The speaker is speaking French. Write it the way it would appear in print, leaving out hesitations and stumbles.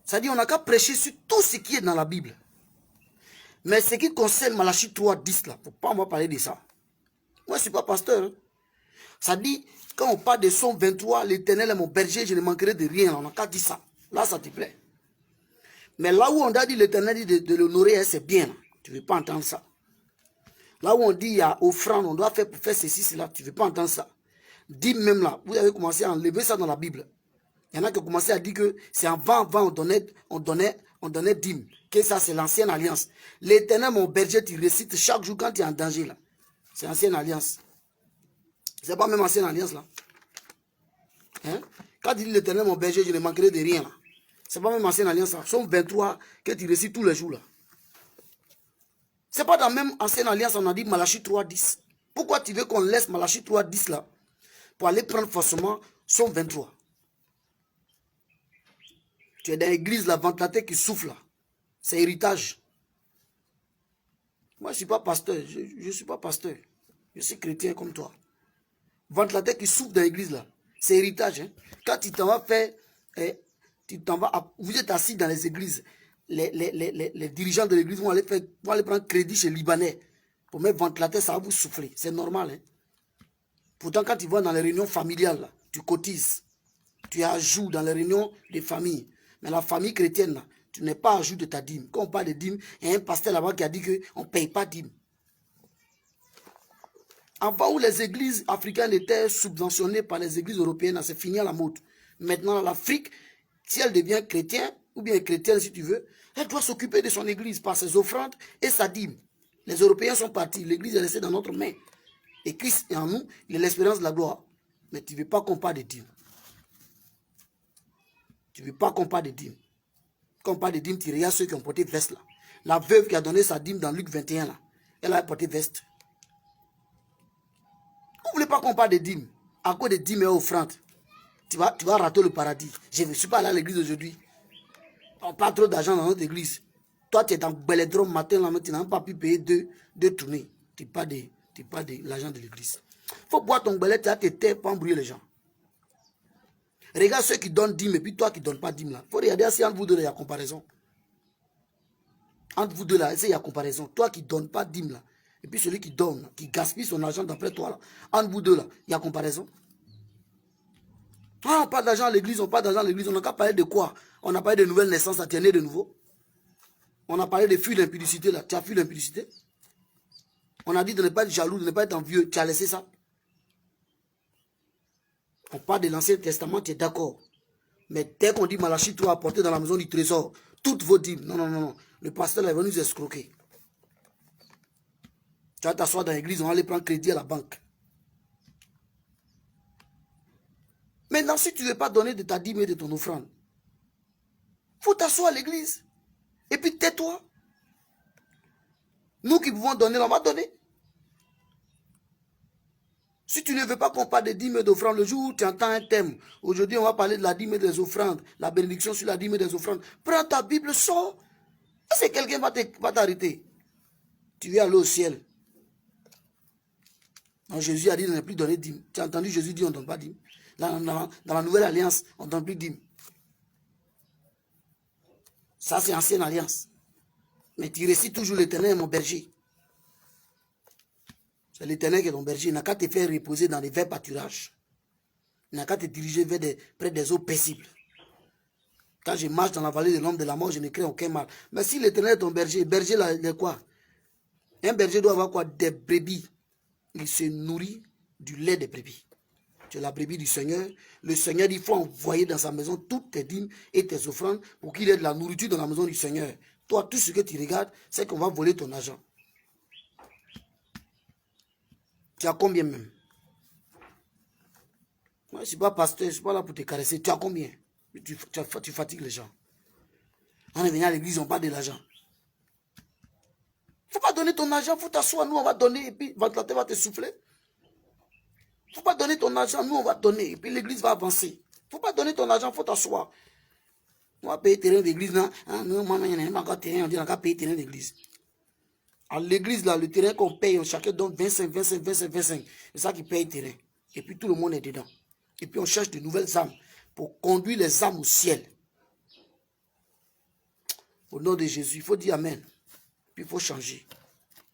C'est-à-dire, on n'a qu'à prêcher sur tout ce qui est dans la Bible. Mais ce qui concerne Malachie 3, 10, là, il ne faut pas moi parler de ça. Moi, je ne suis pas pasteur. Hein. Ça dit, quand on parle de Somme 23, l'Éternel est mon berger, je ne manquerai de rien. On n'a qu'à dire ça. Là, ça te plaît. Mais là où on a dit l'Éternel dit de l'honorer, c'est bien. Là. Tu ne veux pas entendre ça. Là où on dit il y a offrande, on doit faire pour faire ceci, cela, tu ne veux pas entendre ça. Dîme même là, vous avez commencé à enlever ça dans la Bible. Il y en a qui ont commencé à dire que c'est avant on donnait dîme. Que ça, c'est l'ancienne alliance. L'Éternel, mon berger, tu récites chaque jour quand tu es en danger là. C'est l'ancienne alliance. C'est pas même ancienne alliance là. Hein? Quand tu dis l'Éternel, mon berger, je ne manquerai de rien là. C'est pas même ancienne alliance là. Somme 23 que tu récites tous les jours là. C'est pas dans la même ancienne alliance, on a dit Malachie 3, 10. Pourquoi tu veux qu'on laisse Malachie 3, 10 là pour aller prendre forcément Somme 23? Tu es dans l'église, la ventilateur qui souffle là. C'est héritage. Moi, je ne suis pas pasteur. Je ne suis pas pasteur. Je suis chrétien comme toi. Ventilateur qui souffle dans l'église là. C'est héritage. Hein? Quand tu t'en vas faire, vous êtes assis dans les églises. Les dirigeants de l'église vont aller prendre crédit chez les Libanais. Pour mettre ventilateur, ça va vous souffler. C'est normal. Hein? Pourtant, quand tu vas dans les réunions familiales, là, tu cotises. Tu es à jour dans les réunions des familles. Mais la famille chrétienne, là, tu n'es pas à jour de ta dîme. Quand on parle de dîme, il y a un pasteur là-bas qui a dit qu'on ne paye pas dîme. Avant où les églises africaines étaient subventionnées par les églises européennes, c'est fini à la mode. Maintenant, l'Afrique, si elle devient chrétienne, ou bien chrétienne si tu veux, elle doit s'occuper de son église par ses offrandes et sa dîme. Les Européens sont partis, l'église est restée dans notre main. Et Christ est en nous, il est l'espérance de la gloire. Mais tu ne veux pas qu'on parle de dîme. Tu ne veux pas qu'on parle de dîme. Quand on parle de dîme, tu regardes ceux qui ont porté veste là. La veuve qui a donné sa dîme dans Luc 21 là, elle a porté veste. Vous ne voulez pas qu'on parle de dîme? À cause de dîmes et offrandes, tu vas rater le paradis. Je ne suis pas allé à l'église aujourd'hui. On parle trop d'argent dans notre église. Toi, tu es dans Belledrome matin, là, tu n'as pas pu payer deux tournées. Tu n'es pas de l'argent de l'église. Il faut boire ton bellet, tu as tes terres pour embrouiller les gens. Regarde ceux qui donnent dîme et puis toi qui ne donnes pas dîme là. Il faut regarder si entre vous deux, il y a comparaison. Entre vous deux là, il y a comparaison. Toi qui ne donnes pas dîme là, et puis celui qui donne, qui gaspille son argent d'après toi là, entre vous deux là, il y a comparaison. Ah, on parle d'argent à l'église, on parle d'argent à l'église, on n'a qu'à parler de quoi? On a parlé de nouvelles naissances, ça tenait de nouveau. On a parlé de fuir l'impudicité là, tu as fui l'impudicité. On a dit de ne pas être jaloux, de ne pas être envieux, tu as laissé ça. On parle de l'Ancien Testament, tu es d'accord. Mais dès qu'on dit Malachie 3 apporté dans la maison du trésor, toutes vos dîmes, non. Le pasteur là, est venu nous escroquer. Tu vas t'asseoir dans l'église, on va aller prendre crédit à la banque. Maintenant, si tu ne veux pas donner de ta dîme et de ton offrande, il faut t'asseoir à l'église. Et puis tais-toi. Nous qui pouvons donner, on va donner. Si tu ne veux pas qu'on parle de dîmes et d'offrandes, le jour où tu entends un thème, aujourd'hui on va parler de la dîme et des offrandes, la bénédiction sur la dîme et des offrandes, prends ta Bible, sors. Est-ce que quelqu'un va t'arrêter? Tu veux aller au ciel. Donc Jésus a dit de ne plus donner dîme. Tu as entendu Jésus dire on ne donne pas dîme. Dans la nouvelle alliance, on ne donne plus dîme. Ça c'est ancienne alliance. Mais tu récites toujours l'Éternel est mon berger. C'est l'Éternel qui est ton berger. Il n'a qu'à te faire reposer dans les verts pâturages. Il n'a qu'à te diriger près des eaux paisibles. Quand je marche dans la vallée de l'homme de la mort, je ne crains aucun mal. Mais si l'Éternel est ton berger, berger là, il est quoi? Un berger doit avoir quoi? Des brebis. Il se nourrit du lait des brebis. Tu es la brebis du Seigneur. Le Seigneur, il faut envoyer dans sa maison toutes tes dîmes et tes offrandes pour qu'il ait de la nourriture dans la maison du Seigneur. Toi, tout ce que tu regardes, c'est qu'on va voler ton argent. Tu as combien même? Moi, je ne suis pas pasteur, je ne suis pas là pour te caresser. Tu as combien? Tu fatigues les gens. On est venu à l'église, on parle de l'argent. Il ne faut pas donner ton argent, il faut t'asseoir, nous on va donner, et puis le ventilateur va te souffler. Il ne faut pas donner ton argent, nous on va donner, et puis l'église va avancer. Il ne faut pas donner ton argent, il faut t'asseoir. On va payer terrain d'église, non? Non, maman, il n'y a pas encore terrain, on dit on va payer terrain d'église. À l'église, là, le terrain qu'on paye, chacun donne 25. C'est ça qui paye le terrain. Et puis tout le monde est dedans. Et puis on cherche de nouvelles âmes pour conduire les âmes au ciel. Au nom de Jésus, il faut dire Amen. Puis il faut changer.